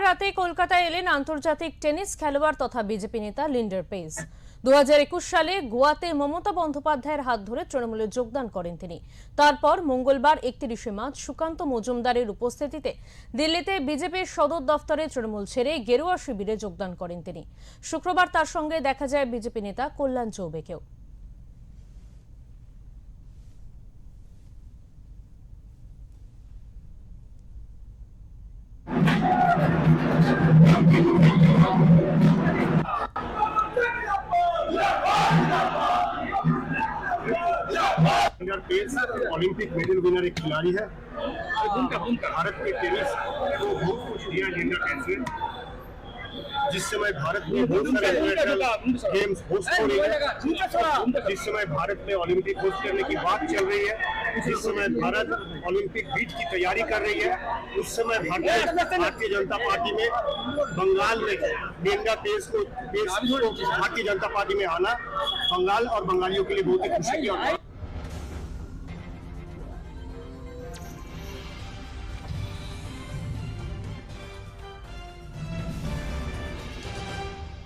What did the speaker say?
রাতে কলকাতায় এলেন আন্তর্জাতিক টেনিস খেলোয়াড় তথা বিজেপি নেতা লিন্ডার পেজ। 2021 সালে গোয়াতে মমতা বন্দ্যোপাধ্যায়ের হাত ধরে তৃণমূলে যোগদান করেন তিনি। তারপর মঙ্গলবার 31শে মার্চ সুকান্ত মজুমদারের উপস্থিতিতে দিল্লিতে বিজেপির সদর দফতরে তৃণমূল ছেড়ে গেরুয়া শিবিরে যোগদান করেন তিনি। শুক্রবার তার সঙ্গে দেখা যায় বিজেপি নেতা কল্যাণ চৌবেকেও। ओलंपिक मेडल विनर एक खिलाड़ी है। भारत के टेनिस को बहुत कुछ दिया लिंडर पेज ने। जिस समय भारत में बहुत सारे गेम्स होस्ट हो रही है, जिस समय भारत में ओलंपिक होस्ट करने की बात चल रही है, जिस समय भारत ओलंपिक बीट की तैयारी कर रही है, उस समय भारतीय जनता पार्टी में बंगाल में लिंडर पेज को भारतीय जनता पार्टी में आना बंगाल और बंगालियों के लिए बहुत ही खुशी की